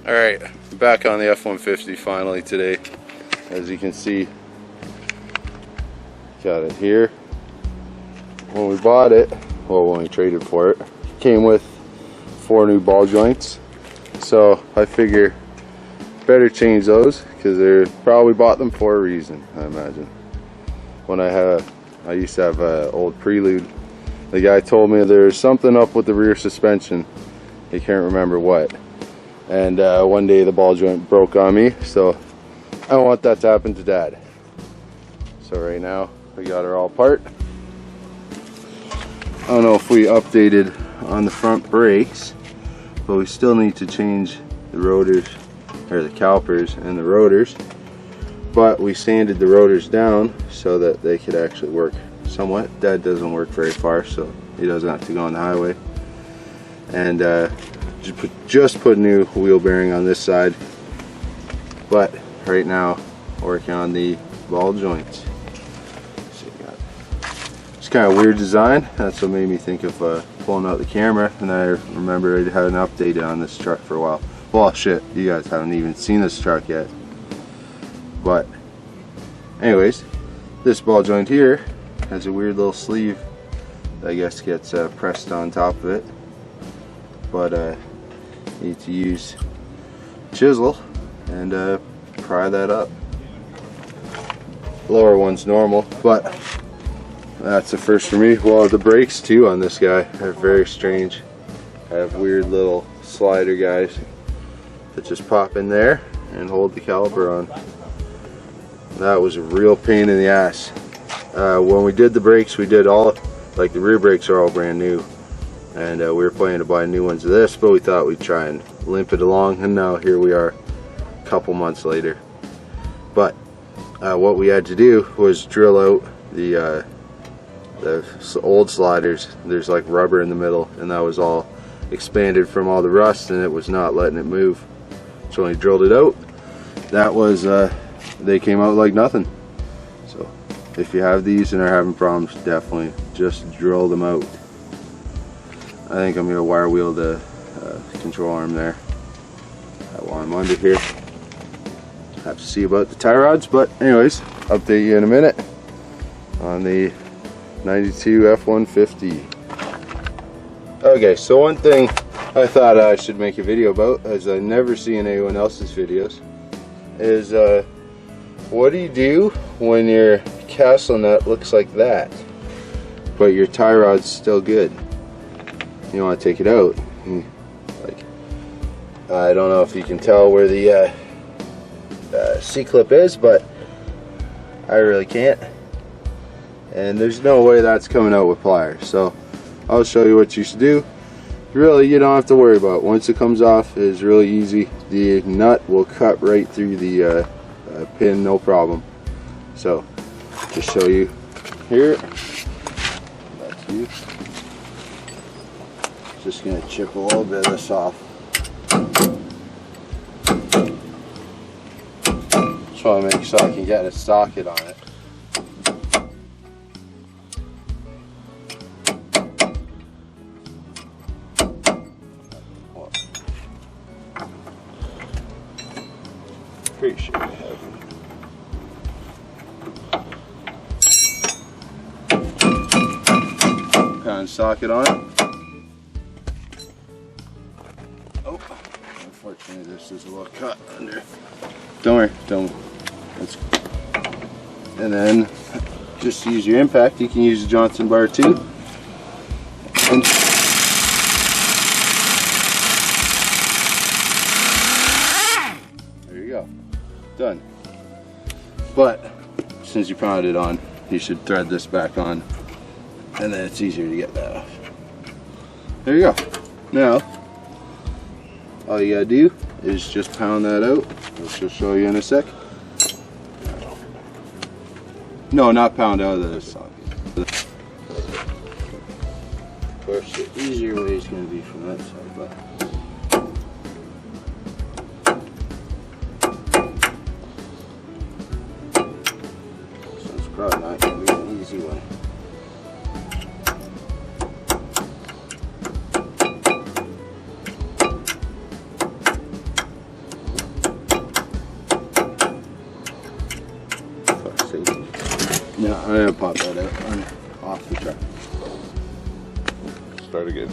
Alright, back on the F-150 finally today. As you can see, got it here. When we bought it, well, when we traded for it, came with 4 new ball joints. So I figure better change those, because they probably bought them for a reason, I imagine. When I used to have an old Prelude, the guy told me there's something up with the rear suspension. He can't remember what. And one day the ball joint broke on me, so I don't want that to happen to Dad. So right now we got her all apart. I don't know if we updated on the front brakes, but we still need to change the rotors, or the calipers and the rotors. But we sanded the rotors down so that they could actually work somewhat. Dad doesn't work very far, so he doesn't have to go on the highway. And just put new wheel bearing on this side, but right now working on the ball joints. So it's kind of weird design. That's what made me think of pulling out the camera, and I remember I hadn't updated on this truck for a while. Well, shit, you guys haven't even seen this truck yet. But anyways, this ball joint here has a weird little sleeve that I guess gets pressed on top of it. But need to use chisel and pry that up. Lower one's normal, but that's the first for me. Well, the brakes too on this guy are very strange. I have weird little slider guys that just pop in there and hold the caliper on. That was a real pain in the ass. When we did the brakes, we did all, like the rear brakes are all brand new, and we were planning to buy new ones of this, but we thought we'd try and limp it along, and now here we are a couple months later. But what we had to do was drill out the old sliders. There's like rubber in the middle, and that was all expanded from all the rust, and it was not letting it move. So when we drilled it out, that was they came out like nothing. So if you have these and are having problems, definitely just drill them out. I think I'm gonna wire wheel the control arm there while I'm under here. Have to see about the tie rods, but anyways, update you in a minute on the 92 F-150. Okay, so one thing I thought I should make a video about, as I never see in anyone else's videos, is what do you do when your castle nut looks like that, but your tie rod's still good? You want to take it out. Like, I don't know if you can tell where the C-clip is, but I really can't. And there's no way that's coming out with pliers. So I'll show you what you should do. Really, you don't have to worry about it. Once it comes off, it's really easy. The nut will cut right through the pin, no problem. So just show you here. Back to you. Just going to chip a little bit of this off. Just want to make sure I can get a socket on it. Pretty sure I have one. Kind of socket on it. Oh, unfortunately this is a little cut under. Don't worry, don't. That's good. And then just use your impact. You can use a Johnson bar too. And there you go. Done. But since you pounded it on, you should thread this back on, and then it's easier to get that off. There you go. Now all you gotta do is just pound that out, which I'll show you in a sec. No, not pound out of the socket. Of course, the easier way is going to be from that side, but so it's probably not going to be an easy one. No, I'm gonna pop that out off the truck. Start again.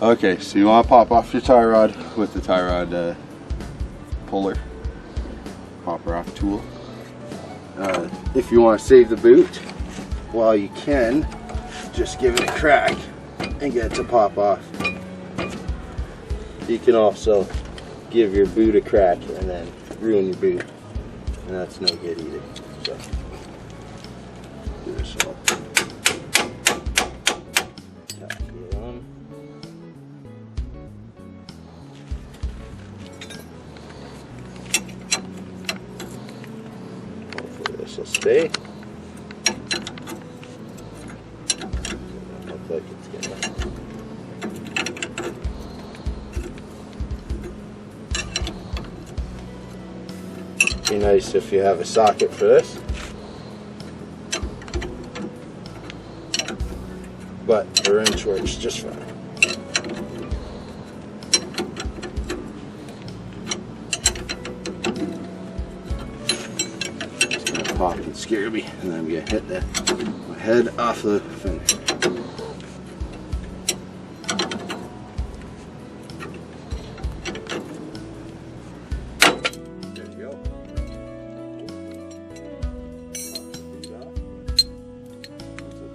Okay, so you want to pop off your tie rod with the tie rod puller, popper off tool. If you want to save the boot, well, you can just give it a crack and get it to pop off. You can also give your boot a crack and then ruin your boot, and that's no good either. So, do this all. Tap it on. Hopefully this will stay. Looks like it's gonna. Be nice if you have a socket for this, but a wrench works just fine. It's gonna pop and scare me, and then I'm gonna hit my head off the fender.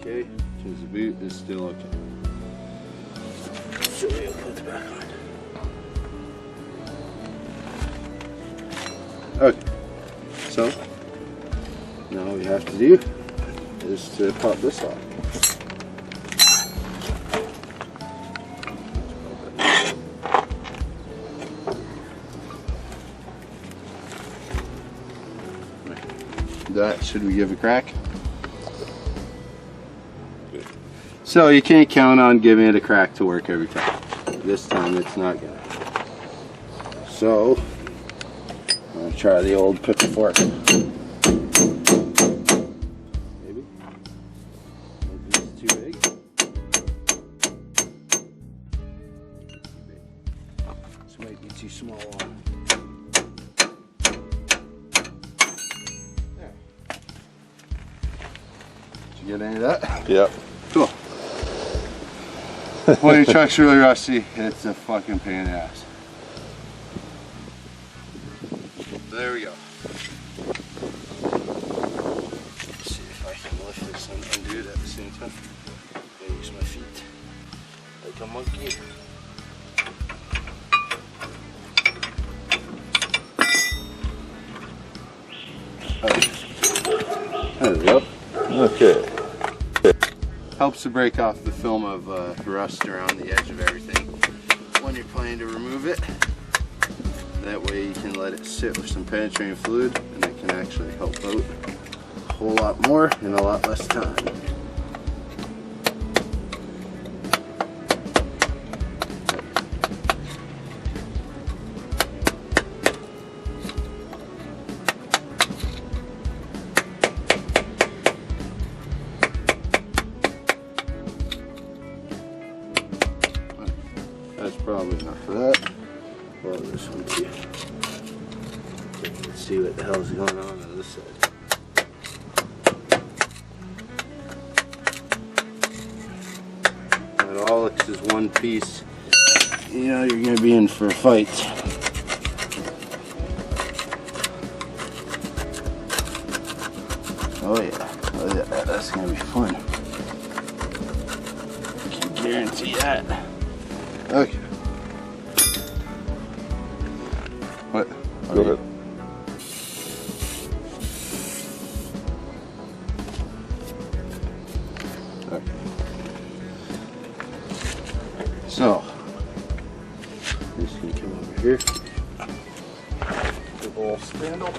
Okay, choose the boot, it's still okay. So we'll put it back on. Okay, so now all we have to do is to pop this off. That should we give a crack? So you can't count on giving it a crack to work every time. This time it's not gonna. So I'm gonna try the old pick and fork. Maybe. Maybe it's too big. This might be too small on. There. Did you get any of that? Yep. Cool. When your truck's really rusty, it's a fucking pain in the ass. There we go. Let's see if I can lift this and undo it at the same time. I'm gonna use my feet like a monkey. There we go. Okay. Helps to break off the film of rust around the edge of everything when you're planning to remove it. That way you can let it sit with some penetrating fluid, and it can actually help out a whole lot more in a lot less time. That's probably enough for that. Well, this one too. Let's see what the hell's going on this side. It all looks as one piece. You know you're going to be in for a fight. Oh yeah, that's going to be fun. I can guarantee that. Okay. What? Go ahead. Okay. So, this can come over here. The ball spindle.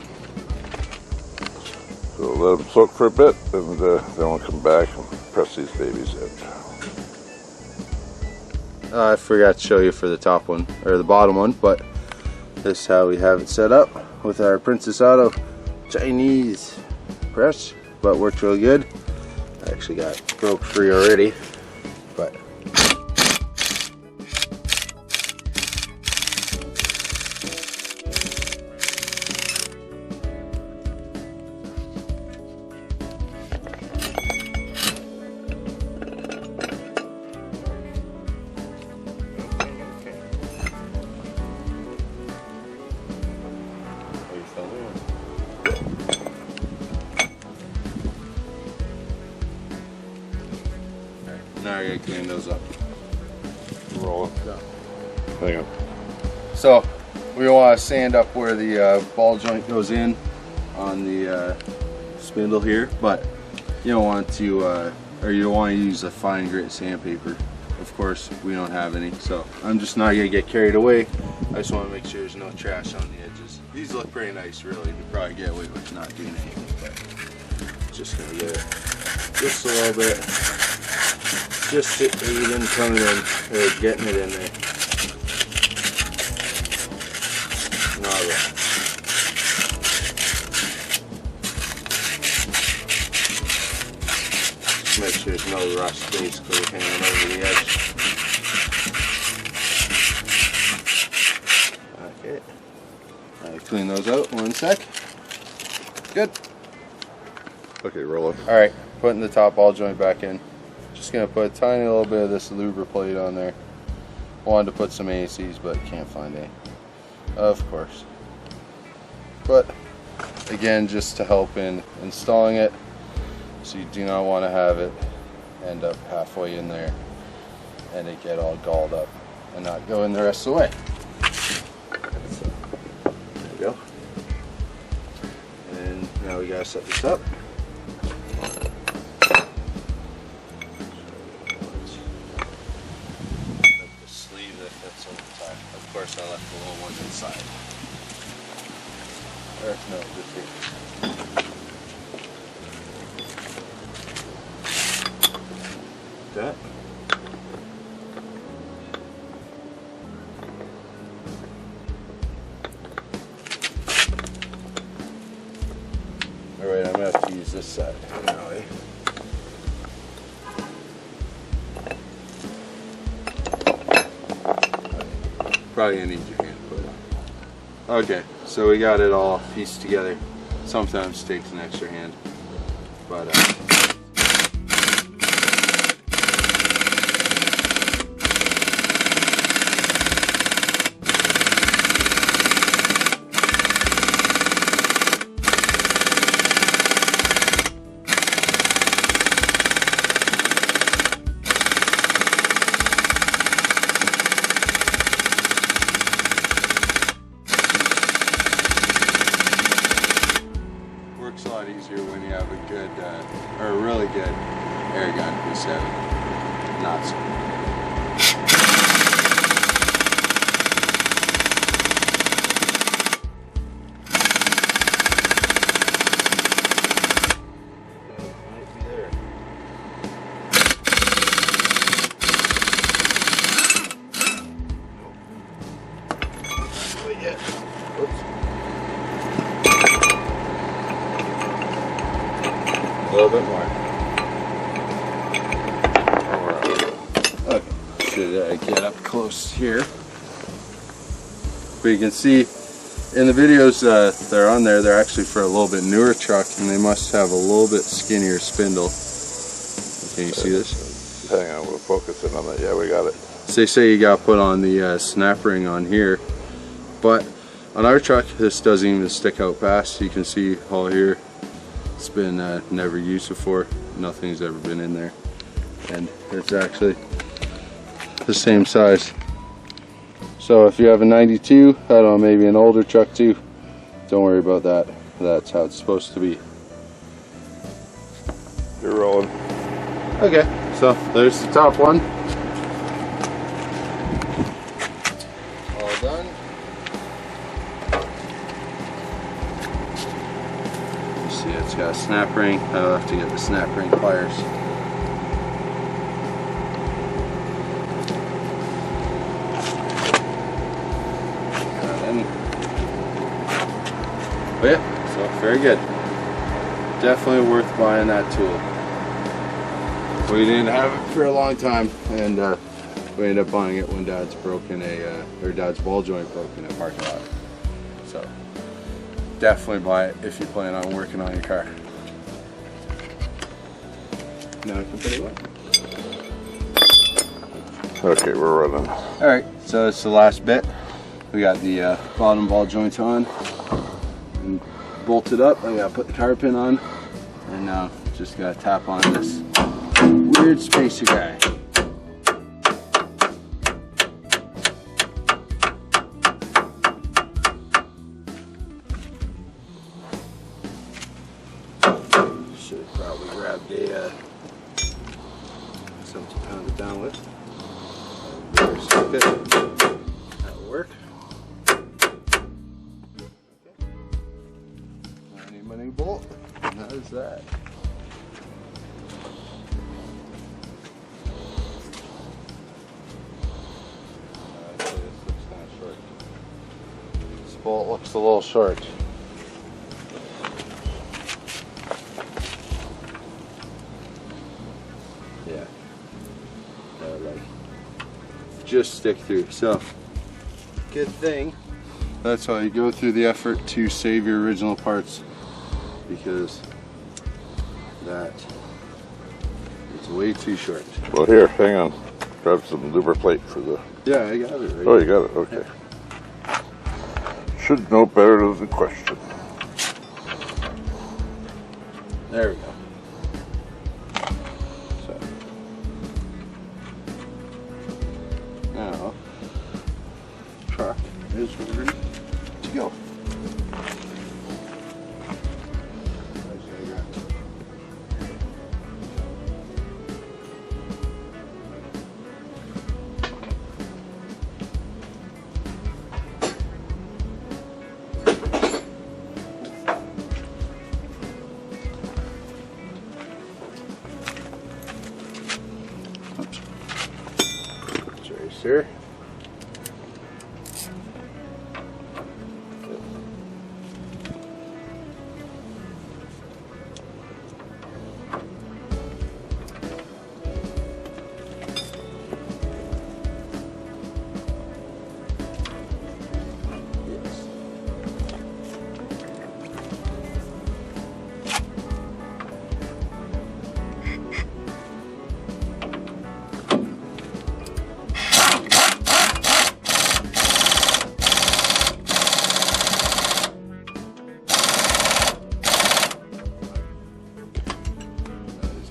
So let them soak for a bit, and then we'll come back and press these babies in. I forgot to show you for the top one, or the bottom one, but this is how we have it set up with our Princess Auto Chinese press, but worked really good. I actually got broke free already, but Now I gotta clean those up. Roll it. Hang on. So we want to sand up where the ball joint goes in on the spindle here, but you don't want to, or you don't want to use a fine grit sandpaper. Of course, we don't have any, so I'm just not gonna get carried away. I just want to make sure there's no trash on the edges. These look pretty nice, really. You could probably get away with not doing anything, but just gonna get it just a little bit, just to aid in coming in, or getting it in there. Alright. Just make sure there's no rust basically hanging over the edge. Okay. Clean those out 1 sec. Good. Okay, roll it. Alright, putting the top ball joint back in. Just gonna put a tiny little bit of this luber plate on there. Wanted to put some ACs, but can't find any. Of course. But again, just to help in installing it, so you do not want to have it end up halfway in there and it get all galled up and not go in the rest of the way. So, there we go. And now we gotta set this up. The sleeve that fits on the side. Of course, I left the little one inside. Or no, just here. That. Alright, I'm gonna have to use this side anyway. Probably gonna need your hand put on. Okay, so we got it all pieced together. Sometimes takes an extra hand, but works a lot easier when you have a good, or a really good air gun instead of not so. Might be there. Not quite yet. Whoops. A little bit more. Okay, should get up close here. But you can see in the videos that are on there, they're actually for a little bit newer truck, and they must have a little bit skinnier spindle. Can you see this? Hang on, we'll focus in on that. Yeah, we got it. So they say you got to put on the snap ring on here, but on our truck, this doesn't even stick out past. You can see all here. It's been never used before. Nothing's ever been in there, and it's actually the same size. So if you have a 92, I don't know, maybe an older truck too, don't worry about that. That's how it's supposed to be. You're rolling. Okay, so there's the top one. All done. See, it's got a snap ring. I'll have to get the snap ring pliers. But yeah, so very good. Definitely worth buying that tool. We didn't have it for a long time, and we ended up buying it when Dad's Dad's ball joint broke in a parking lot. So definitely buy it if you plan on working on your car. Now I can put it away. Okay, we're running. Alright, so it's the last bit. We got the bottom ball joints on and bolted up. I gotta put the cover pin on, and now just gotta tap on this weird spacer guy. Should have probably grabbed a something to pound it down with. That'll work. Money bolt. And that is that. This looks kind of short. This bolt looks a little short. Yeah. That would like just stick through. So, good thing. That's why you go through the effort to save your original parts, because that is way too short. Well, here, hang on. Grab some lubricate for the... Yeah, I got it right. Oh, you got it? Okay. Yeah. Should know better than the question. There we go. So, now, truck is ready to go. Sir.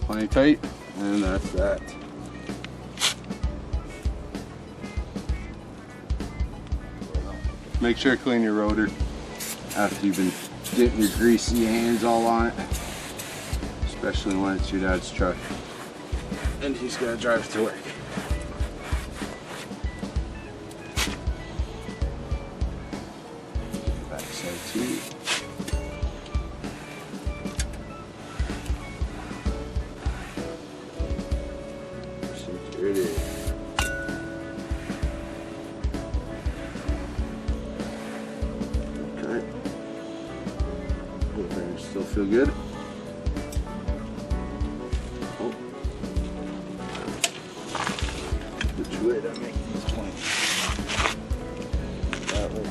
Plenty tight, and that's that. Make sure to clean your rotor after you've been getting your greasy hands all on it, especially when it's your dad's truck and he's got to drive it to work. Backside too. There it is. Okay. Bearings still feel good. Oh. Which way to make these points? That way.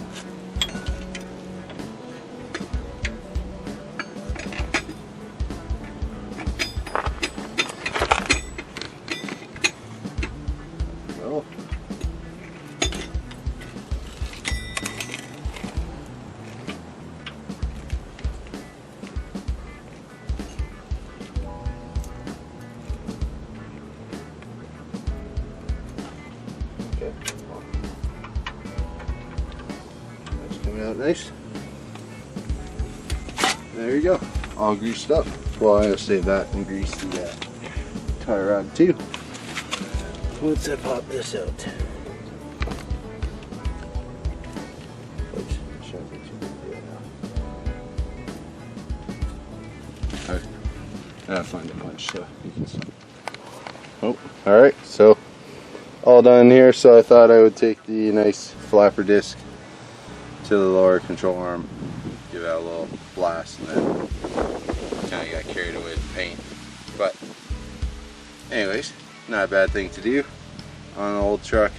Well. Okay. That's coming out nice. There you go. All greased up. Well, I'm going to save that and grease the tie rod too. Once I pop this out. Oops, shouldn't be too big right now. Alright. I gotta find a punch so you can see. Oh, alright, so all done here, so I thought I would take the nice flapper disc to the lower control arm, give that a little blast, and then kind of got carried away with the paint. But anyways, not a bad thing to do on an old truck.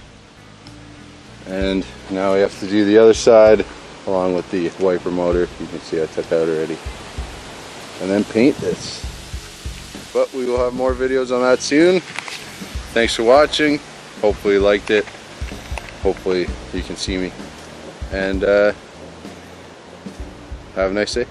And now we have to do the other side along with the wiper motor. You can see I took out already. And then paint this. But we will have more videos on that soon. Thanks for watching. Hopefully you liked it. Hopefully you can see me. And have a nice day.